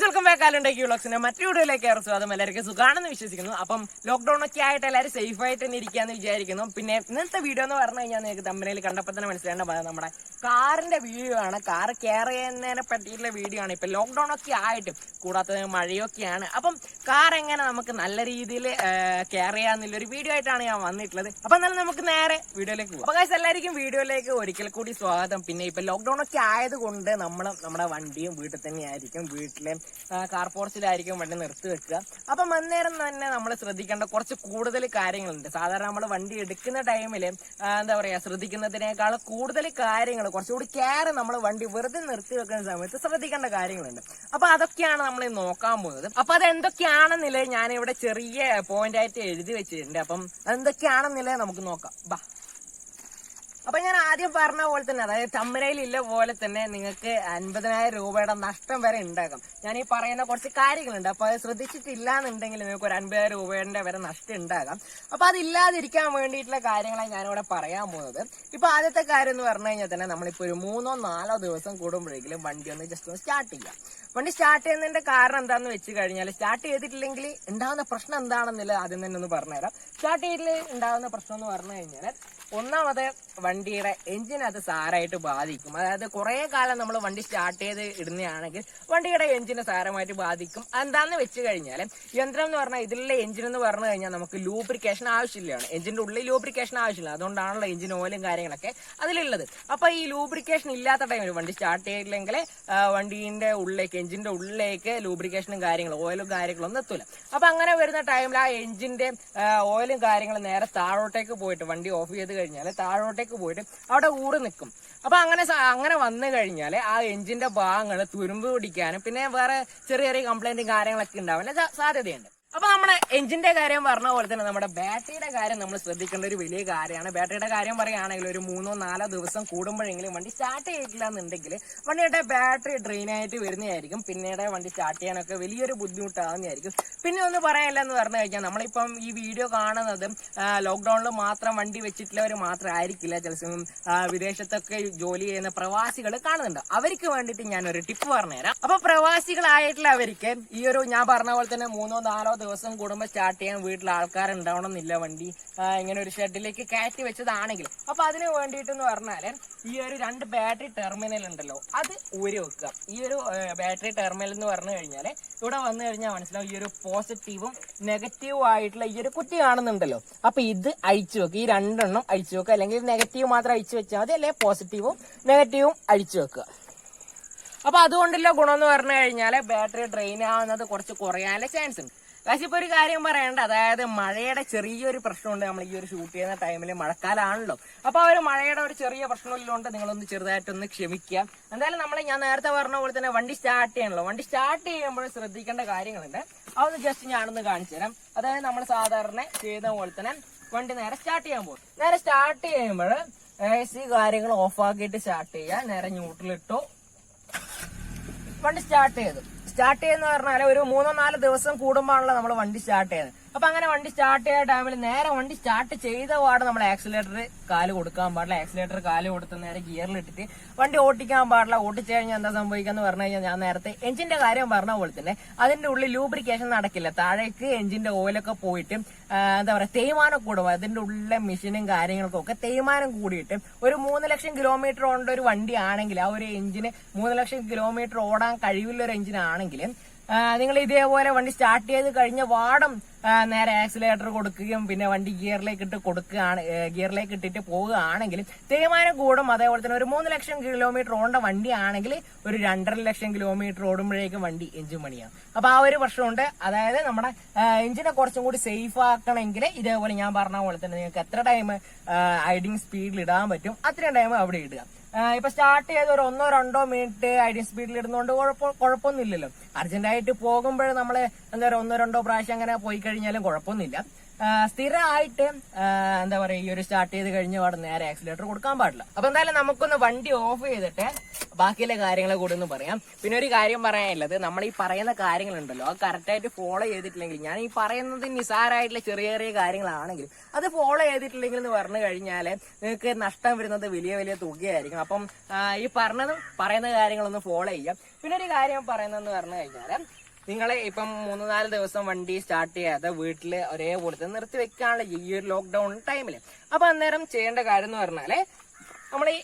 Welcome back ആലുണ്ടാക്കി വ്ളോഗ്സിന്റെ മറ്റു വീഡിയോയിലേക്ക് സ്വാഗതം. എല്ലാവർക്കും സുഖാണെന്ന് വിശ്വസിക്കുന്നു. അപ്പം ലോക്ക്ഡൌൺ ഒക്കെ ആയിട്ട് എല്ലാവരും സേഫ് ആയിട്ട് തന്നെ ഇരിക്കാന്ന് വിചാരിക്കുന്നു. പിന്നെ ഇന്നത്തെ വീഡിയോ എന്ന് പറഞ്ഞു കഴിഞ്ഞാൽ നിങ്ങൾക്ക് തമ്മിൽ കണ്ടപ്പോൾ തന്നെ മനസ്സിലാവേണ്ട നമ്മുടെ കാറിന്റെ വീഡിയോ ആണ്. കാർ കെയർ ചെയ്യുന്നതിനെ പറ്റിയിട്ടുള്ള വീഡിയോ ആണ്. ഇപ്പൊ ലോക്ക്ഡൌൺ ഒക്കെ ആയിട്ട് കൂടാത്തത് മഴയൊക്കെയാണ്. അപ്പം കാർ എങ്ങനെ നമുക്ക് നല്ല രീതിയിൽ കെയർ ചെയ്യാന്നുള്ളൊരു വീഡിയോ ആയിട്ടാണ് ഞാൻ വന്നിട്ടുള്ളത്. അപ്പൊ എന്നാലും നമുക്ക് നേരെ വീഡിയോയിലേക്ക് പോകാം. അപ്പൊ ഗൈസ് എല്ലാവർക്കും വീഡിയോയിലേക്ക് ഒരിക്കൽ കൂടി സ്വാഗതം. പിന്നെ ഇപ്പൊ ലോക്ക്ഡൌൺ ഒക്കെ ആയതുകൊണ്ട് നമ്മുടെ വണ്ടിയും വീട്ടിൽ തന്നെയായിരിക്കും, വീട്ടിലെ കാർ പോർച്ചിലായിരിക്കും വണ്ടി നിർത്തി വെക്കുക. അപ്പം അന്നേരം തന്നെ നമ്മൾ ശ്രദ്ധിക്കേണ്ട കുറച്ച് കൂടുതൽ കാര്യങ്ങളുണ്ട്. സാധാരണ നമ്മൾ വണ്ടി എടുക്കുന്ന ടൈമിൽ എന്താ പറയാ ശ്രദ്ധിക്കുന്നതിനേക്കാൾ കൂടുതൽ കാര്യങ്ങൾ കുറച്ചുകൂടി കെയർ നമ്മൾ വണ്ടി വെറുതെ നിർത്തി വെക്കുന്ന സമയത്ത് ശ്രദ്ധിക്കേണ്ട കാര്യങ്ങളുണ്ട്. അപ്പൊ അതൊക്കെയാണ് നമ്മൾ നോക്കാൻ പോകുന്നത്. അപ്പൊ അത് എന്തൊക്കെയാണെന്നില്ല ഞാനിവിടെ ചെറിയ പോയിന്റ് ആയിട്ട് എഴുതി വെച്ചിട്ടുണ്ട്. അപ്പം എന്തൊക്കെയാണെന്നില്ല നമുക്ക് നോക്കാം. ബാ. അപ്പൊ ഞാൻ ആദ്യം പറഞ്ഞ പോലെ തന്നെ, അതായത് തമ്പനയിലില്ല പോലെ തന്നെ നിങ്ങൾക്ക് 50,000 രൂപയുടെ നഷ്ടം വരെ ഉണ്ടാക്കാം. ഞാൻ ഈ പറയുന്ന കുറച്ച് കാര്യങ്ങളുണ്ട്. അപ്പൊ അത് ശ്രദ്ധിച്ചിട്ടില്ല എന്നുണ്ടെങ്കിൽ നിങ്ങൾക്ക് ഒരു 50,000 രൂപയുടെ വരെ നഷ്ടം ഉണ്ടാകാം. അപ്പൊ അതില്ലാതിരിക്കാൻ വേണ്ടിയിട്ടുള്ള കാര്യങ്ങളാണ് ഞാനിവിടെ പറയാൻ പോകുന്നത്. ഇപ്പൊ ആദ്യത്തെ കാര്യം എന്ന് പറഞ്ഞു കഴിഞ്ഞാൽ തന്നെ നമ്മളിപ്പോ ഒരു 3-4 ദിവസം കൂടുമ്പോഴെങ്കിലും വണ്ടി ഒന്ന് ജസ്റ്റ് ഒന്ന് സ്റ്റാർട്ട് ചെയ്യാം. വണ്ടി സ്റ്റാർട്ട് ചെയ്യുന്നതിന്റെ കാരണം എന്താന്ന് വെച്ച് കഴിഞ്ഞാൽ, സ്റ്റാർട്ട് ചെയ്തിട്ടില്ലെങ്കിൽ ഉണ്ടാകുന്ന പ്രശ്നം എന്താണെന്നില്ല ആദ്യം തന്നെ ഒന്ന് പറഞ്ഞുതരാം. സ്റ്റാർട്ട് ചെയ്തിട്ട് ഉണ്ടാകുന്ന പ്രശ്നം എന്ന് പറഞ്ഞു കഴിഞ്ഞാൽ, ഒന്നാമത് വണ്ടിയുടെ എഞ്ചിൻ അത് സാരമായിട്ട് ബാധിക്കും. അതായത് കുറെ കാലം നമ്മൾ വണ്ടി സ്റ്റാർട്ട് ചെയ്ത് ഇടുന്നതാണെങ്കിൽ വണ്ടിയുടെ എഞ്ചിനെ സാരമായിട്ട് ബാധിക്കും. എന്താന്ന് വെച്ച് കഴിഞ്ഞാൽ, യന്ത്രം എന്ന് പറഞ്ഞാൽ ഇതിലുള്ള എഞ്ചിൻ എന്ന് പറഞ്ഞു കഴിഞ്ഞാൽ നമുക്ക് ലൂബ്രിക്കേഷൻ ആവശ്യമില്ലാണ്. എഞ്ചിന്റെ ഉള്ളിൽ ലൂബ്രിക്കേഷൻ ആവശ്യമില്ല. അതുകൊണ്ടാണല്ലോ എഞ്ചിൻ ഓയിലും കാര്യങ്ങളൊക്കെ അതിലുള്ളത്. അപ്പൊ ഈ ലൂബ്രിക്കേഷൻ ഇല്ലാത്ത ടൈമിൽ വണ്ടി സ്റ്റാർട്ട് ചെയ്തില്ലെങ്കിൽ വണ്ടീന്റെ ഉള്ളിലേക്ക്, എഞ്ചിന്റെ ഉള്ളിലേക്ക് ലൂബ്രിക്കേഷനും കാര്യങ്ങളും ഓയിലും കാര്യങ്ങളും ഒന്നും എത്തൂല. അപ്പൊ അങ്ങനെ വരുന്ന ടൈമിൽ ആ എഞ്ചിന്റെ ഓയിലും കാര്യങ്ങളും നേരെ താഴോട്ടേക്ക് പോയിട്ട്, വണ്ടി ഓഫ് ചെയ്ത് കഴിഞ്ഞാൽ താഴോട്ടേക്ക് പോയിട്ട് അവിടെ ഊറി നിൽക്കും. അപ്പൊ അങ്ങനെ വന്നു കഴിഞ്ഞാൽ ആ എഞ്ചിന്റെ ഭാഗങ്ങൾ തുരുമ്പ് പിടിക്കാനും പിന്നെ വേറെ ചെറിയ ചെറിയ കംപ്ലൈന്റും കാര്യങ്ങളൊക്കെ ഉണ്ടാവാൻ സാധ്യതയുണ്ട്. അപ്പൊ നമ്മുടെ എഞ്ചിന്റെ കാര്യം പറഞ്ഞ പോലെ തന്നെ നമ്മുടെ ബാറ്ററിയുടെ കാര്യം നമ്മൾ ശ്രദ്ധിക്കേണ്ട ഒരു വലിയ കാര്യമാണ്. ബാറ്ററിയുടെ കാര്യം പറയുകയാണെങ്കിൽ ഒരു 3-4 ദിവസം കൂടുമ്പോഴെങ്കിലും വണ്ടി സ്റ്റാർട്ട് ചെയ്തിട്ടില്ല എന്നുണ്ടെങ്കിൽ വണ്ടിയുടെ ബാറ്ററി ഡ്രെയിൻ ആയിട്ട് വരുന്നതായിരിക്കും. പിന്നീട് വണ്ടി സ്റ്റാർട്ട് ചെയ്യാനൊക്കെ വലിയൊരു ബുദ്ധിമുട്ടാവുന്നതായിരിക്കും. പിന്നെ ഒന്ന് പറയാനില്ല എന്ന് പറഞ്ഞു കഴിഞ്ഞാൽ, നമ്മളിപ്പം ഈ വീഡിയോ കാണുന്നത് ലോക്ക്ഡൌണിൽ മാത്രം വണ്ടി വെച്ചിട്ടുള്ളവർ മാത്രം ആയിരിക്കില്ല. ചില സമയം വിദേശത്തൊക്കെ ജോലി ചെയ്യുന്ന പ്രവാസികൾ കാണുന്നുണ്ട്. അവർക്ക് വേണ്ടിയിട്ട് ഞാനൊരു ടിപ്പ് പറഞ്ഞുതരാം. അപ്പൊ പ്രവാസികളായിട്ടുള്ളവർക്ക് ഈ ഒരു ഞാൻ പറഞ്ഞ പോലെ തന്നെ 3-4 ദിവസം കൂടുമ്പോൾ സ്റ്റാർട്ട് ചെയ്യാൻ വീട്ടിൽ ആൾക്കാരുണ്ടാവണമെന്നില്ല. വണ്ടി ഇങ്ങനെ ഒരു ഷെഡിലേക്ക് കയറ്റി വെച്ചതാണെങ്കിൽ, അപ്പൊ അതിന് വേണ്ടിയിട്ടെന്ന് പറഞ്ഞാല് ഈ ഒരു 2 ബാറ്ററി ടെർമിനൽ ഉണ്ടല്ലോ, അത് ഊരി വെക്കുക. ഈ ഒരു ബാറ്ററി ടെർമിനൽ എന്ന് പറഞ്ഞു കഴിഞ്ഞാല് ഇവിടെ വന്നു കഴിഞ്ഞാൽ മനസ്സിലാവും, ഈ ഒരു പോസിറ്റീവും നെഗറ്റീവും ആയിട്ടുള്ള ഈ ഒരു കുറ്റി കാണുന്നുണ്ടല്ലോ. അപ്പൊ ഇത് അഴിച്ചു വെക്കുക. ഈ 2 എണ്ണം അഴിച്ചു വെക്കുക. അല്ലെങ്കിൽ നെഗറ്റീവ് മാത്രം അഴിച്ചു വെച്ചാൽ മതി, അല്ലെങ്കിൽ പോസിറ്റീവും നെഗറ്റീവും അഴിച്ചു വെക്കുക. അപ്പൊ അതുകൊണ്ടുള്ള ഗുണം എന്ന് പറഞ്ഞു കഴിഞ്ഞാൽ ബാറ്ററി ഡ്രെയിൻ ആവുന്നത് കുറച്ച് കുറയാനുള്ള ചാൻസ് ഉണ്ട്. പക്ഷെ ഇപ്പൊ ഒരു കാര്യം പറയണ്ട, അതായത് മഴയുടെ ചെറിയൊരു പ്രശ്നമുണ്ട്. നമ്മൾ ഈ ഒരു ഷൂട്ട് ചെയ്യുന്ന ടൈമിൽ മഴക്കാലാണല്ലോ. അപ്പൊ ആ ഒരു മഴയുടെ ഒരു ചെറിയ പ്രശ്നമില്ലോണ്ട് നിങ്ങളൊന്ന് ചെറുതായിട്ടൊന്ന് ക്ഷമിക്കുക. എന്തായാലും ഞാൻ നേരത്തെ പറഞ്ഞ പോലെ തന്നെ വണ്ടി സ്റ്റാർട്ട് ചെയ്യണല്ലോ. വണ്ടി സ്റ്റാർട്ട് ചെയ്യുമ്പോൾ ശ്രദ്ധിക്കേണ്ട കാര്യങ്ങളുണ്ട്. അതൊന്ന് ജസ്റ്റ് ഞാനൊന്ന് കാണിച്ചു തരാം. അതായത് നമ്മൾ സാധാരണ ചെയ്യുന്ന പോലെ തന്നെ വണ്ടി നേരെ സ്റ്റാർട്ട് ചെയ്യാൻ പോകും. നേരെ സ്റ്റാർട്ട് ചെയ്യുമ്പോൾ AC കാര്യങ്ങൾ ഓഫ് ആക്കിയിട്ട് സ്റ്റാർട്ട് ചെയ്യുക. നേരെ ന്യൂട്രലിട്ടു, വണ്ടി സ്റ്റാർട്ട് ചെയ്തു. സ്റ്റാർട്ട് ചെയ്യുന്ന പറഞ്ഞാൽ ഒരു 3-4 ദിവസം കൂടുമ്പോഴാണല്ലോ നമ്മൾ വണ്ടി സ്റ്റാർട്ട് ചെയ്യുന്നത്. അപ്പൊ അങ്ങനെ വണ്ടി സ്റ്റാർട്ട് ചെയ്യുന്ന ടൈമിൽ നേരെ വണ്ടി സ്റ്റാർട്ട് ചെയ്ത പാട് നമ്മൾ ആക്സിലേറ്റർ കാല് കൊടുക്കാൻ പാടില്ല. ആക്സിലേറ്റർ കാല് കൊടുത്ത് നേരെ ഗിയറിലിട്ടിട്ട് വണ്ടി ഓട്ടിക്കാൻ പാടില്ല. ഓട്ടിച്ചു കഴിഞ്ഞാൽ എന്താ സംഭവിക്കാന്ന് പറഞ്ഞു കഴിഞ്ഞാൽ, ഞാൻ നേരത്തെ എഞ്ചിന്റെ കാര്യം പറഞ്ഞ പോലെ തന്നെ അതിന്റെ ഉള്ളിൽ ലൂബ്രിക്കേഷൻ നടക്കില്ല. താഴേക്ക് എഞ്ചിന്റെ ഓയിലൊക്കെ പോയിട്ട് എന്താ പറയാ തേയ്മാനം കൂടും. അതിന്റെ ഉള്ളിലെ മെഷീനും കാര്യങ്ങൾക്കും ഒക്കെ തേയ്മാനം കൂടിയിട്ട് ഒരു 3 ലക്ഷം കിലോമീറ്റർ ഓടേണ്ട ഒരു വണ്ടി ആണെങ്കിൽ, ആ ഒരു എഞ്ചിന് 3 ലക്ഷം കിലോമീറ്റർ ഓടാൻ കഴിവുള്ള ഒരു എഞ്ചിൻ ആണെങ്കിൽ, നിങ്ങൾ ഇതേപോലെ വണ്ടി സ്റ്റാർട്ട് ചെയ്ത് കഴിഞ്ഞ പാടം നേരെ ആക്സിലേറ്റർ കൊടുക്കുകയും പിന്നെ വണ്ടി ഗിയറിലേക്ക് ഇട്ടിട്ട് പോവുകയാണെങ്കിൽ തേയ്മാനം കൂടും. അതേപോലെ തന്നെ ഒരു 3 ലക്ഷം കിലോമീറ്റർ ഓടേണ്ട വണ്ടി ആണെങ്കിൽ ഒരു 2.5 ലക്ഷം കിലോമീറ്റർ ഓടുമ്പോഴേക്കും വണ്ടി എഞ്ചിൻ പണിയാം. അപ്പൊ ആ ഒരു പ്രശ്നമുണ്ട്. അതായത് നമ്മുടെ എഞ്ചിനെ കുറച്ചും കൂടി സേഫ് ആക്കണമെങ്കിൽ ഇതേപോലെ ഞാൻ പറഞ്ഞ പോലെ തന്നെ നിങ്ങൾക്ക് എത്ര ടൈം ഐഡിങ് സ്പീഡിൽ ഇടാൻ പറ്റും അത്രയും ടൈം അവിടെ ഇടുക. ഇപ്പൊ സ്റ്റാർട്ട് ചെയ്ത് ഒരു 1-2 മിനിറ്റ് ഐഡിയൽ സ്പീഡിൽ ഇടുന്നതുകൊണ്ട് കുഴപ്പമൊന്നുമില്ലല്ലോ. അർജന്റായിട്ട് പോകുമ്പോൾ നമ്മള് എന്താ പറയുക 1-2 പ്രാവശ്യം അങ്ങനെ പോയി കഴിഞ്ഞാലും കുഴപ്പമൊന്നുമില്ല. സ്ഥിരമായിട്ട് എന്താ പറയുക ഈ ഒരു സ്റ്റാർട്ട് ചെയ്ത് കഴിഞ്ഞ പാടെ നേരെ ആക്സിലേറ്റർ കൊടുക്കാൻ പാടില്ല. അപ്പൊ എന്തായാലും നമുക്കൊന്ന് വണ്ടി ഓഫ് ചെയ്തിട്ട് ബാക്കിയുള്ള കാര്യങ്ങളെ കൂടെ ഒന്ന് പറയാം. പിന്നെ ഒരു കാര്യം പറയാനുള്ളത്, നമ്മൾ ഈ പറയുന്ന കാര്യങ്ങളുണ്ടല്ലോ അത് കറക്റ്റായിട്ട് ഫോളോ ചെയ്തിട്ടില്ലെങ്കിൽ, ഞാൻ ഈ പറയുന്നത് നിസാരമായിട്ടുള്ള ചെറിയ ചെറിയ കാര്യങ്ങളാണെങ്കിൽ അത് ഫോളോ ചെയ്തിട്ടില്ലെങ്കിൽ എന്ന് പറഞ്ഞു കഴിഞ്ഞാൽ നിങ്ങൾക്ക് നഷ്ടം വരുന്നത് വലിയ വലിയ തുകയായിരിക്കും. അപ്പം ഈ പറയുന്ന കാര്യങ്ങളൊന്ന് ഫോളോ ചെയ്യാം. പിന്നെ ഒരു കാര്യം പറയുന്നതെന്ന് പറഞ്ഞു കഴിഞ്ഞാൽ, നിങ്ങളെ ഇപ്പം 3-4 ദിവസം വണ്ടി സ്റ്റാർട്ട് ചെയ്യാതെ വീട്ടില് ഒരേപോലെ നിർത്തി വെക്കാനുള്ള ഈ ഒരു ലോക്ക്ഡൌൺ ടൈമില്. അപ്പൊ അന്നേരം ചെയ്യേണ്ട കാര്യം എന്ന് പറഞ്ഞാല്, നമ്മൾ ഈ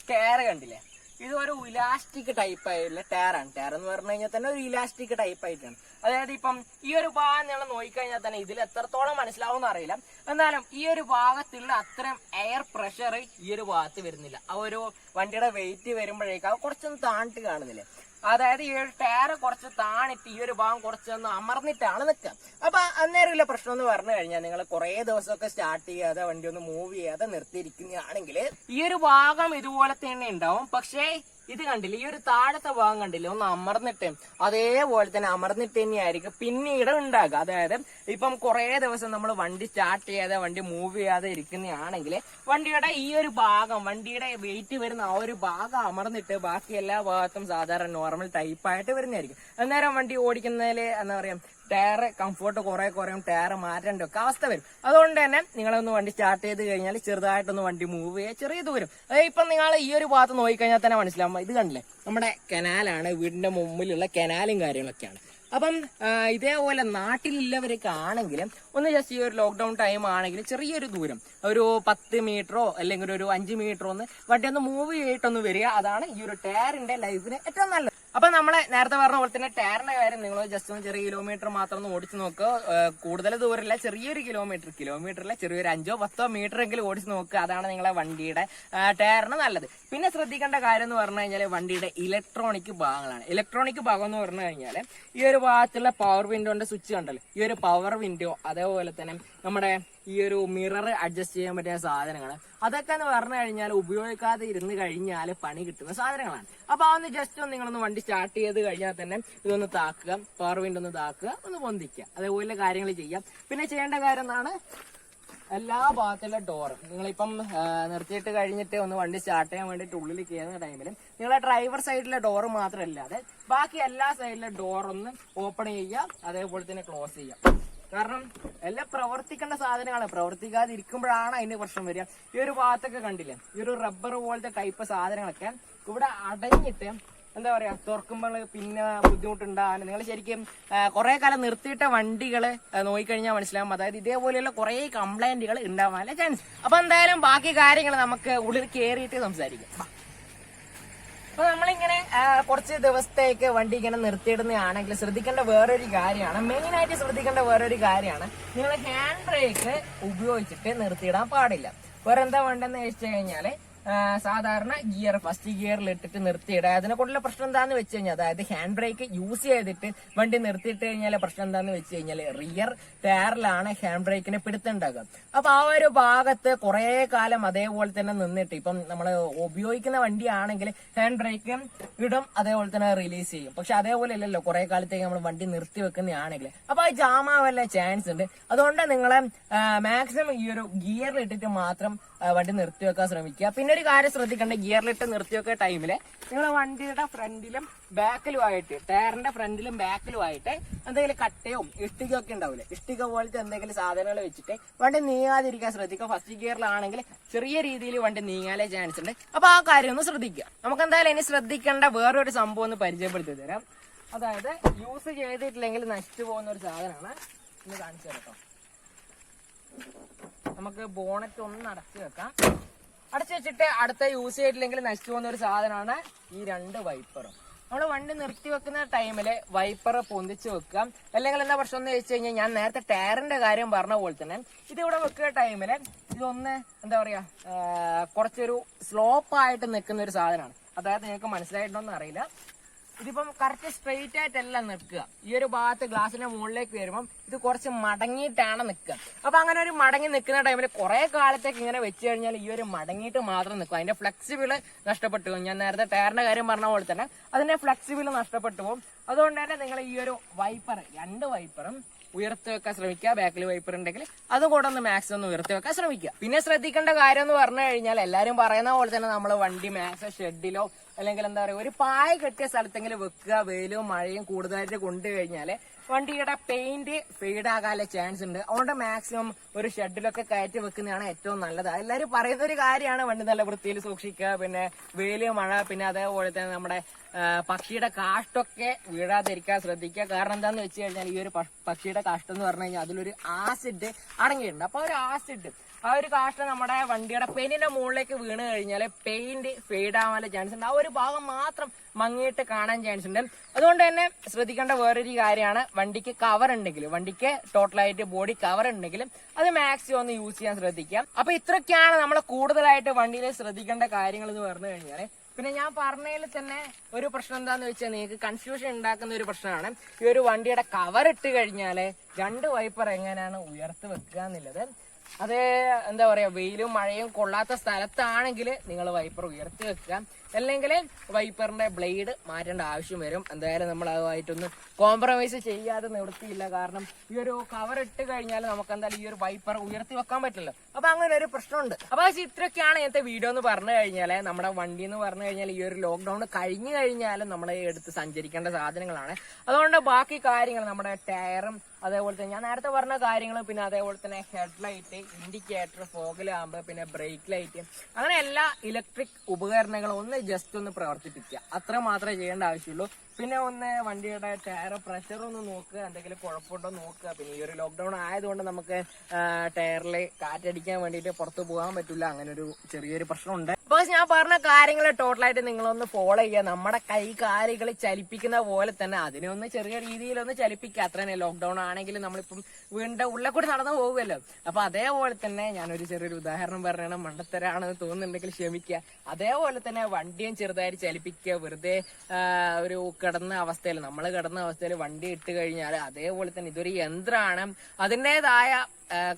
ടയർ കണ്ടില്ലേ, ഇത് ഒരു ഇലാസ്റ്റിക് ടൈപ്പ് ആയിട്ടുള്ള ടയറാണ്. ടയർ എന്ന് പറഞ്ഞു കഴിഞ്ഞാൽ തന്നെ ഒരു ഇലാസ്റ്റിക് ടൈപ്പ് ആയിട്ടാണ്. അതായത് ഇപ്പം ഈ ഒരു ഭാഗം നിങ്ങൾ നോക്കിക്കഴിഞ്ഞാൽ തന്നെ ഇതിൽ എത്രത്തോളം മനസ്സിലാവും അറിയില്ല, എന്നാലും ഈ ഒരു ഭാഗത്തുള്ള അത്രയും എയർ പ്രഷർ ഈ ഒരു ഭാഗത്ത് വരുന്നില്ല. ആ ഒരു വണ്ടിയുടെ വെയിറ്റ് വരുമ്പോഴേക്കും അത് കുറച്ചൊന്ന് താണിട്ട് കാണുന്നില്ലേ. അതായത് ഈ ഒരു ടയർ കുറച്ച് താണിട്ട് ഈ ഒരു ഭാഗം കുറച്ചൊന്ന് അമർന്നിട്ടാണ് നിൽക്കുക. അപ്പൊ അന്നേരമില്ല പ്രശ്നം എന്ന് പറഞ്ഞു കഴിഞ്ഞാൽ, നിങ്ങൾ കുറെ ദിവസമൊക്കെ സ്റ്റാർട്ട് ചെയ്യാതെ വണ്ടി ഒന്ന് മൂവ് ചെയ്യാതെ നിർത്തിയിരിക്കുകയാണെങ്കിൽ ഈ ഒരു ഭാഗം ഇതുപോലെ തന്നെ ഉണ്ടാവും. പക്ഷേ ഇത് കണ്ടില്ല, ഈ ഒരു താഴത്തെ ഭാഗം കണ്ടില്ല, ഒന്ന് അമർന്നിട്ട് അതേപോലെ തന്നെ അമർന്നിട്ട് തന്നെയായിരിക്കും പിന്നീട് ഉണ്ടാകുക. അതായത് ഇപ്പം കുറെ ദിവസം നമ്മൾ വണ്ടി സ്റ്റാർട്ട് ചെയ്യാതെ വണ്ടി മൂവ് ചെയ്യാതെ ഇരിക്കുന്നതാണെങ്കിൽ വണ്ടിയുടെ ഈ ഒരു ഭാഗം, വണ്ടിയുടെ വെയിറ്റ് വരുന്ന ആ ഒരു ഭാഗം അമർന്നിട്ട് ബാക്കി എല്ലാ ഭാഗത്തും സാധാരണ നോർമൽ ടൈപ്പായിട്ട് വരുന്നതായിരിക്കും. അന്നേരം വണ്ടി ഓടിക്കുന്നതിൽ എന്താ പറയാ ടയർ കംഫോർട്ട് കുറെ കുറയും, ടയർ മാറ്റേണ്ട ഒക്കെ അവസ്ഥ വരും. അതുകൊണ്ട് തന്നെ നിങ്ങളൊന്ന് വണ്ടി സ്റ്റാർട്ട് ചെയ്ത് കഴിഞ്ഞാൽ ചെറുതായിട്ടൊന്ന് വണ്ടി മൂവ് ചെയ്യുക, ചെറിയ ദൂരം. അതായത് ഇപ്പം നിങ്ങൾ ഈ ഒരു ഭാഗത്ത് നോക്കിക്കഴിഞ്ഞാൽ തന്നെ മനസ്സിലാവും. ഇത് കണ്ടില്ലേ, നമ്മുടെ കനാലാണ്, വീടിന്റെ മുമ്പിലുള്ള കനാലും കാര്യങ്ങളൊക്കെയാണ്. അപ്പം ഇതേപോലെ നാട്ടിലുള്ളവരൊക്കെ ആണെങ്കിലും ഒന്ന് ജസ്റ്റ് ഈ ഒരു ലോക്ക്ഡൌൺ ടൈം ആണെങ്കിലും ചെറിയൊരു ദൂരം, ഒരു 10 മീറ്ററോ അല്ലെങ്കിൽ ഒരു 5 മീറ്ററോ ഒന്ന് വണ്ടി ഒന്ന് മൂവ് ചെയ്തിട്ടൊന്ന് വരിക. അതാണ് ഈ ഒരു ടയറിന്റെ ലൈഫിന് ഏറ്റവും നല്ലത്. അപ്പൊ നമ്മളെ നേരത്തെ പറഞ്ഞ പോലെ തന്നെ ടയറിന്റെ കാര്യം നിങ്ങൾ ജസ്റ്റ് ഒന്ന് ചെറിയ കിലോമീറ്റർ മാത്രം ഒന്ന് ഓടിച്ചു നോക്കുക. കൂടുതൽ ദൂരമില്ല, ചെറിയൊരു കിലോമീറ്ററില്ല, ചെറിയൊരു 5-10 മീറ്റർ എങ്കിലും ഓടിച്ചു നോക്കുക. അതാണ് നിങ്ങളെ വണ്ടിയുടെ ടയറിന് നല്ലത്. പിന്നെ ശ്രദ്ധിക്കേണ്ട കാര്യം എന്ന് പറഞ്ഞു കഴിഞ്ഞാൽ വണ്ടിയുടെ ഇലക്ട്രോണിക് ഭാഗങ്ങളാണ്. ഇലക്ട്രോണിക് ഭാഗം എന്ന് പറഞ്ഞു കഴിഞ്ഞാൽ ഈ ഒരു ഭാഗത്തുള്ള പവർ വിൻഡോന്റെ സ്വിച്ച് കണ്ടല്ലോ, ഈ ഒരു പവർ വിൻഡോ, അതേപോലെ തന്നെ നമ്മുടെ ഈ ഒരു മിറർ അഡ്ജസ്റ്റ് ചെയ്യാൻ പറ്റിയ സാധനങ്ങൾ, അതൊക്കെ എന്ന് പറഞ്ഞു കഴിഞ്ഞാൽ ഉപയോഗിക്കാതെ ഇരുന്ന് കഴിഞ്ഞാൽ പണി കിട്ടുന്ന സാധനങ്ങളാണ്. അപ്പൊ അതൊന്ന് ജസ്റ്റ് ഒന്ന് നിങ്ങളൊന്ന് വണ്ടി സ്റ്റാർട്ട് ചെയ്ത് കഴിഞ്ഞാൽ തന്നെ ഇതൊന്ന് താക്കുക, പവർ വിൻഡോ ഒന്ന് താക്കുക, ഒന്ന് പൊന്തിക്കുക, അതേപോലെ കാര്യങ്ങൾ ചെയ്യാം. പിന്നെ ചെയ്യേണ്ട കാര്യം എന്നാണ്, എല്ലാ ഭാഗത്തുള്ള ഡോറും നിങ്ങളിപ്പം നിർത്തിയിട്ട് കഴിഞ്ഞിട്ട് ഒന്ന് വണ്ടി സ്റ്റാർട്ട് ചെയ്യാൻ വേണ്ടിയിട്ട് ഉള്ളിൽ കയറുന്ന ടൈമിൽ നിങ്ങളെ ഡ്രൈവർ സൈഡിലെ ഡോറ് മാത്രമല്ലാതെ ബാക്കി എല്ലാ സൈഡിലെ ഡോറൊന്ന് ഓപ്പൺ ചെയ്യുക, അതേപോലെ തന്നെ ക്ലോസ് ചെയ്യുക. കാരണം എല്ലാം പ്രവർത്തിക്കേണ്ട സാധനങ്ങളാണ്, പ്രവർത്തിക്കാതെ ഇരിക്കുമ്പോഴാണ് അതിന്റെ പ്രശ്നം വരിക. ഈ ഒരു ഭാഗത്തൊക്കെ കണ്ടില്ലേ, ഈ ഒരു റബ്ബർ പോലത്തെ ടൈപ്പ് സാധനങ്ങളൊക്കെ ഇവിടെ അടഞ്ഞിട്ട് എന്താ പറയാ തുറക്കുമ്പോൾ പിന്നെ ബുദ്ധിമുട്ടുണ്ടാകാൻ. നിങ്ങൾ ശരിക്കും കുറെ കാലം നിർത്തിയിട്ട വണ്ടികൾ നോക്കിക്കഴിഞ്ഞാൽ മനസ്സിലാവും. അതായത് ഇതേപോലെയുള്ള കുറെ കംപ്ലൈന്റുകൾ ഉണ്ടാവാനുള്ള ചാൻസ്. അപ്പൊ എന്തായാലും ബാക്കി കാര്യങ്ങൾ നമുക്ക് ഉള്ളിൽ കയറിയിട്ട് സംസാരിക്കാം. അപ്പൊ നമ്മളിങ്ങനെ കുറച്ച് ദിവസത്തേക്ക് വണ്ടി ഇങ്ങനെ നിർത്തിയിടുന്നതാണെങ്കിൽ ശ്രദ്ധിക്കേണ്ട വേറൊരു കാര്യമാണ്, മെയിൻ ആയിട്ട് ശ്രദ്ധിക്കേണ്ട വേറൊരു കാര്യമാണ്, നിങ്ങൾ ഹാൻഡ് ബ്രേക്ക് ഉപയോഗിച്ചിട്ട് നിർത്തിയിടാൻ പാടില്ല. വേറെ എന്താ വേണ്ടെന്ന് വെച്ച് കഴിഞ്ഞാല് സാധാരണ ഗിയർ ഫസ്റ്റ് ഗിയറിൽ ഇട്ടിട്ട് നിർത്തിയിടുക. അതിനെ കൊണ്ടുള്ള പ്രശ്നം എന്താന്ന് വെച്ച് കഴിഞ്ഞാൽ, അതായത് ഹാൻഡ് ബ്രേക്ക് യൂസ് ചെയ്തിട്ട് വണ്ടി നിർത്തിയിട്ട് കഴിഞ്ഞാൽ പ്രശ്നം എന്താന്ന് വെച്ച് കഴിഞ്ഞാൽ റിയർ ടയറിലാണ് ഹാൻഡ് ബ്രേക്കിന് പിടുത്തുണ്ടാകുക. അപ്പൊ ആ ഒരു ഭാഗത്ത് കുറെ കാലം അതേപോലെ തന്നെ നിന്നിട്ട്, ഇപ്പം നമ്മൾ ഉപയോഗിക്കുന്ന വണ്ടിയാണെങ്കിൽ ഹാൻഡ് ബ്രേക്ക് ഇടും, അതേപോലെ തന്നെ റിലീസ് ചെയ്യും. പക്ഷെ അതേപോലെ അല്ലല്ലോ കുറെ കാലത്തേക്ക് നമ്മൾ വണ്ടി നിർത്തി വെക്കുന്നതാണെങ്കിൽ, അപ്പൊ ആ ജാമാവല്ല ചാൻസ് ഉണ്ട്. അതുകൊണ്ട് നിങ്ങളെ മാക്സിമം ഈ ഒരു ഗിയറിൽ ഇട്ടിട്ട് മാത്രം വണ്ടി നിർത്തി വെക്കാൻ ശ്രമിക്കുക. പിന്നെ ഒരു കാര്യം ശ്രദ്ധിക്കേണ്ട, ഗിയറിലിട്ട് നിർത്തി വെക്കുന്ന ടൈമില് നിങ്ങൾ വണ്ടിയുടെ ഫ്രണ്ടിലും ബാക്കിലുമായിട്ട്, ടയറിന്റെ ഫ്രണ്ടിലും ബാക്കിലുമായിട്ട് എന്തെങ്കിലും കട്ടയോ ഇഷ്ടികയോ ഒക്കെ ഉണ്ടാവില്ലേ, ഇഷ്ടിക പോലത്തെ എന്തെങ്കിലും സാധനങ്ങൾ വെച്ചിട്ട് വണ്ടി നീങ്ങാതിരിക്കാൻ ശ്രദ്ധിക്കുക. ഫസ്റ്റ് ഗിയറിലാണെങ്കിൽ ചെറിയ രീതിയിൽ വണ്ടി നീങ്ങാനേ ചാൻസ് ഉണ്ട്. അപ്പൊ ആ കാര്യം ഒന്ന് ശ്രദ്ധിക്കുക. നമുക്ക് എന്തായാലും ഇനി ശ്രദ്ധിക്കേണ്ട വേറൊരു സംഭവം ഒന്ന് പരിചയപ്പെടുത്തി തരാം. അതായത് യൂസ് ചെയ്തിട്ടില്ലെങ്കിൽ നശിച്ചു പോകുന്ന ഒരു സാധനമാണ്, ഇന്ന് കാണിച്ചു തരാം. നമുക്ക് ബോണറ്റ് ഒന്ന് അടച്ചു വെക്കാം. അടച്ചു വെച്ചിട്ട് അടുത്ത യൂസ് ചെയ്തിട്ടില്ലെങ്കിൽ നശിച്ചു പോകുന്ന ഒരു സാധനമാണ് ഈ 2 വൈപ്പറും. നമ്മൾ വണ്ടി നിർത്തി വെക്കുന്ന ടൈമില് വൈപ്പർ പൊന്തിച്ച് വെക്കാം. അല്ലെങ്കിൽ എന്താ പ്രശ്നം എന്ന് വെച്ച് കഴിഞ്ഞാൽ, ഞാൻ നേരത്തെ ടയറിന്റെ കാര്യം പറഞ്ഞ പോലെ തന്നെ ഇതിവിടെ വെക്കുന്ന ടൈമില് ഇതൊന്ന് എന്താ പറയാ കുറച്ചൊരു സ്ലോപ്പായിട്ട് നിൽക്കുന്ന ഒരു സാധനമാണ്. അതായത് നിങ്ങൾക്ക് മനസ്സിലായിട്ടൊന്നും അറിയില്ല, ഇതിപ്പം കറക്റ്റ് സ്ട്രെയിറ്റ് ആയിട്ടല്ല നിൽക്കുക. ഈ ഒരു ഭാഗത്ത് ഗ്ലാസിന്റെ മുകളിലേക്ക് വരുമ്പം ഇത് കുറച്ച് മടങ്ങിയിട്ടാണ് നിൽക്കുക. അപ്പൊ അങ്ങനെ ഒരു മടങ്ങി നിൽക്കുന്ന ടൈമിൽ കുറെ കാലത്തേക്ക് ഇങ്ങനെ വെച്ച് കഴിഞ്ഞാൽ ഈ ഒരു മടങ്ങിയിട്ട് മാത്രം നിൽക്കും. അതിന്റെ ഫ്ലെക്സിബിൾ നഷ്ടപ്പെട്ടു പോകും. ഞാൻ നേരത്തെ ടയറിന്റെ കാര്യം പറഞ്ഞ പോലെ തന്നെ അതിന്റെ ഫ്ലെക്സിബിൾ നഷ്ടപ്പെട്ടു പോകും. അതുകൊണ്ട് തന്നെ നിങ്ങൾ ഈ ഒരു വൈപ്പർ, 2 വൈപ്പറും ഉയർത്തി വെക്കാൻ ശ്രമിക്കുക. ബാക്കിൽ വൈപ്പർ ഉണ്ടെങ്കിൽ അതും കൂടെ ഒന്ന് മാക്സിമം ഒന്ന് ഉയർത്തി വെക്കാൻ ശ്രമിക്കുക. പിന്നെ ശ്രദ്ധിക്കേണ്ട കാര്യം എന്ന് പറഞ്ഞു കഴിഞ്ഞാൽ എല്ലാവരും പറയുന്ന പോലെ തന്നെ നമ്മൾ വണ്ടി മാക്സിമം ഷെഡിലോ അല്ലെങ്കിൽ എന്താ പറയുക ഒരു പായ കെട്ടിയ സ്ഥലത്തെങ്കിലും വെക്കുക. വെയിലും മഴയും കൂടുതലായിട്ട് കൊണ്ടു കഴിഞ്ഞാൽ വണ്ടിയുടെ പെയിന്റ് ഫെയ്ഡ് ആകാനുള്ള ചാൻസ് ഉണ്ട്. അതുകൊണ്ട് മാക്സിമം ഒരു ഷെഡിലൊക്കെ കയറ്റി വെക്കുന്നതാണ് ഏറ്റവും നല്ലത്. എല്ലാവരും പറയുന്ന ഒരു കാര്യമാണ് വണ്ടി നല്ല വൃത്തിയിൽ സൂക്ഷിക്കുക, പിന്നെ വെയില് മഴ, പിന്നെ അതേപോലെ തന്നെ നമ്മുടെ പക്ഷിയുടെ കാഷ്ടൊക്കെ വീഴാതിരിക്കാൻ ശ്രദ്ധിക്കുക. കാരണം എന്താന്ന് വെച്ച് കഴിഞ്ഞാൽ ഈ ഒരു പക്ഷിയുടെ കാഷ്ടം എന്ന് പറഞ്ഞു കഴിഞ്ഞാൽ അതിലൊരു ആസിഡ് അടങ്ങിയിട്ടുണ്ട്. അപ്പൊ ഒരു ആസിഡ് ആ ഒരു കാഷ്ടം നമ്മുടെ വണ്ടിയുടെ പെയിന്റിന്റെ മുകളിലേക്ക് വീണ് കഴിഞ്ഞാൽ പെയിന്റ് ഫെയ്ഡ് ആവാനുള്ള ചാൻസ് ഉണ്ട്. ആ ഒരു ഭാഗം മാത്രം മങ്ങിയിട്ട് കാണാൻ ചാൻസ് ഉണ്ട്. അതുകൊണ്ട് തന്നെ ശ്രദ്ധിക്കേണ്ട വേറൊരു കാര്യമാണ് വണ്ടിക്ക് കവർ ഉണ്ടെങ്കിൽ, വണ്ടിക്ക് ടോട്ടലായിട്ട് ബോഡി കവർ ഉണ്ടെങ്കിൽ അത് മാക്സിമം ഒന്ന് യൂസ് ചെയ്യാൻ ശ്രദ്ധിക്കാം. അപ്പൊ ഇത്രയൊക്കെയാണ് നമ്മൾ കൂടുതലായിട്ട് വണ്ടിയിൽ ശ്രദ്ധിക്കേണ്ട കാര്യങ്ങൾ എന്ന് പറഞ്ഞു കഴിഞ്ഞാൽ. പിന്നെ ഞാൻ പറഞ്ഞതിൽ തന്നെ ഒരു പ്രശ്നം എന്താന്ന് വെച്ചാൽ നിങ്ങൾക്ക് കൺഫ്യൂഷൻ ഉണ്ടാക്കുന്ന ഒരു പ്രശ്നമാണ് ഈ ഒരു വണ്ടിയുടെ കവർ ഇട്ട് കഴിഞ്ഞാൽ 2 വൈപ്പർ എങ്ങനെയാണ് ഉയർത്തി വെക്കുക എന്നുള്ളത്. അത് എന്താ പറയാ വെയിലും മഴയും കൊള്ളാത്ത സ്ഥലത്താണെങ്കിൽ നിങ്ങൾ വൈപ്പർ ഉയർത്തി വെക്കുക, അല്ലെങ്കിൽ വൈപ്പറിന്റെ ബ്ലേഡ് മാറ്റേണ്ട ആവശ്യം വരും. എന്തായാലും നമ്മൾ അതുമായിട്ടൊന്ന് കോംപ്രമൈസ് ചെയ്യാതെ നിവൃത്തിയില്ല. കാരണം ഈ ഒരു കവർ ഇട്ട് കഴിഞ്ഞാൽ നമുക്ക് എന്തായാലും ഈ ഒരു വൈപ്പർ ഉയർത്തി വെക്കാൻ പറ്റില്ല. അപ്പൊ അങ്ങനെ ഒരു പ്രശ്നമുണ്ട്. അപ്പൊ ഇത്രയൊക്കെയാണ് ഇന്നത്തെ വീഡിയോ എന്ന് പറഞ്ഞു കഴിഞ്ഞാൽ. നമ്മുടെ വണ്ടി എന്ന് പറഞ്ഞു കഴിഞ്ഞാൽ ഈ ഒരു ലോക്ക്ഡൌൺ കഴിഞ്ഞു കഴിഞ്ഞാലും നമ്മൾ എടുത്ത് സഞ്ചരിക്കേണ്ട സാധനങ്ങളാണ്. അതുകൊണ്ട് ബാക്കി കാര്യങ്ങൾ നമ്മുടെ ടയറും അതേപോലെ തന്നെ ഞാൻ നേരത്തെ പറഞ്ഞ കാര്യങ്ങളും, പിന്നെ അതേപോലെ തന്നെ ഹെഡ്ലൈറ്റ്, ഇൻഡിക്കേറ്റർ, ഫോഗ് ലാമ്പ്, പിന്നെ ബ്രേക്ക് ലൈറ്റ്, അങ്ങനെ എല്ലാ ഇലക്ട്രിക് ഉപകരണങ്ങളും ഒന്ന് ജസ്റ്റ് ഒന്ന് പ്രവർത്തിപ്പിക്കുക. അത്ര മാത്രമേ ചെയ്യേണ്ട ആവശ്യമുള്ളൂ. പിന്നെ ഒന്ന് വണ്ടിയുടെ ടയർ പ്രഷർ ഒന്ന് നോക്കുക, എന്തെങ്കിലും കുഴപ്പമുണ്ടോ നോക്കുക. പിന്നെ ഈ ഒരു ലോക്ക്ഡൌൺ ആയതുകൊണ്ട് നമുക്ക് ടയറിൽ കാറ്റടിക്കാൻ വേണ്ടിയിട്ട് പുറത്ത് പോകാൻ പറ്റില്ല. അങ്ങനെ ഒരു ചെറിയൊരു പ്രശ്നമുണ്ട്. അപ്പൊ ഞാൻ പറഞ്ഞ കാര്യങ്ങൾ ടോട്ടലായിട്ട് നിങ്ങളൊന്ന് ഫോളോ ചെയ്യുക. നമ്മുടെ കൈ കാലുകൾ ചലിപ്പിക്കുന്ന പോലെ തന്നെ അതിനെ ഒന്ന് ചെറിയ രീതിയിലൊന്ന് ചലിപ്പിക്കുക. അത്ര തന്നെ. ലോക്ക്ഡൌൺ ആണെങ്കിലും നമ്മളിപ്പം വീടിന്റെ ഉള്ളിൽ കൂടി നടന്നു പോകുമല്ലോ. അപ്പൊ അതേപോലെ തന്നെ ഞാനൊരു ചെറിയൊരു ഉദാഹരണം പറഞ്ഞാൽ മണ്ടത്തരാണെന്ന് തോന്നുന്നുണ്ടെങ്കിൽ ക്ഷമിക്കുക. അതേപോലെ തന്നെ വണ്ടിയും ചെറുതായിട്ട് ചലിപ്പിക്കുക. വെറുതെ ഒരു കിടന്ന അവസ്ഥയിൽ വണ്ടി ഇട്ട് കഴിഞ്ഞാൽ അതേപോലെ തന്നെ ഇതൊരു യന്ത്രമാണ്. അതിൻ്റെതായ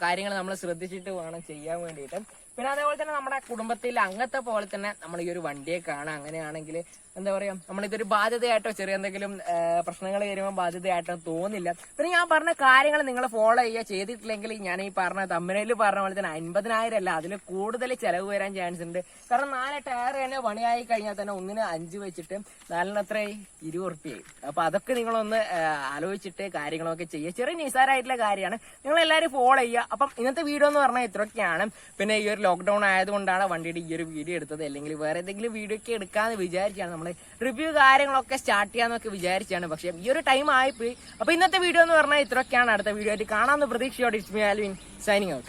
കാര്യങ്ങൾ നമ്മൾ ശ്രദ്ധിച്ചിട്ട് വേണം ചെയ്യാൻ വേണ്ടിയിട്ട്. പിന്നെ അതേപോലെ തന്നെ നമ്മുടെ കുടുംബത്തിൽ അംഗത്തെ പോലെ തന്നെ നമ്മൾ ഈ ഒരു വണ്ടിയെ കാണാം. അങ്ങനെയാണെങ്കിൽ എന്താ പറയാ നമ്മളിതൊരു ബാധ്യതയായിട്ടോ ചെറിയ എന്തെങ്കിലും പ്രശ്നങ്ങൾ വരുമ്പോൾ ബാധ്യതയായിട്ടോ തോന്നില്ല. പിന്നെ ഞാൻ പറഞ്ഞ കാര്യങ്ങൾ നിങ്ങൾ ഫോളോ ചെയ്യുക. ചെയ്തിട്ടില്ലെങ്കിൽ ഞാൻ ഈ പറഞ്ഞ തമ്പനയിൽ പറഞ്ഞ പോലെ തന്നെ 50,000 അല്ല അതിൽ കൂടുതൽ ചെലവ് വരാൻ ചാൻസ് ഉണ്ട്. കാരണം 4 ടയർ തന്നെ പണിയായി കഴിഞ്ഞാൽ തന്നെ ഒന്നിന് 5 വെച്ചിട്ട് 4 എത്ര 20 ഉറുപ്പിയായി. അപ്പൊ അതൊക്കെ നിങ്ങളൊന്ന് ആലോചിച്ചിട്ട് കാര്യങ്ങളൊക്കെ ചെയ്യുക. ചെറിയ നിസാരമായിട്ടുള്ള കാര്യമാണ്. നിങ്ങൾ എല്ലാവരും ഫോളോ ചെയ്യുക. അപ്പം ഇന്നത്തെ വീഡിയോ എന്ന് പറഞ്ഞാൽ ഇത്രയൊക്കെയാണ്. പിന്നെ ഈ ഒരു ലോക്ക്ഡൌൺ ആയതുകൊണ്ടാണ് വണ്ടിയുടെ ഈ ഒരു വീഡിയോ എടുത്തത്. അല്ലെങ്കിൽ വേറെ ഏതെങ്കിലും വീഡിയോ ഒക്കെ എടുക്കാന്ന് വിചാരിച്ചാണ് നമ്മൾ റിവ്യൂ കാര്യങ്ങളൊക്കെ സ്റ്റാർട്ട് ചെയ്യാന്നൊക്കെ വിചാരിച്ചാണ്. പക്ഷെ ഈ ഒരു ടൈം ആയിപ്പോയി. അപ്പൊ ഇന്നത്തെ വീഡിയോ എന്ന് പറഞ്ഞാൽ ഇത്രയൊക്കെയാണ്. അടുത്ത വീഡിയോ ആയിട്ട് കാണാമെന്ന് പ്രതീക്ഷയോടെ it's me Alvin signing out.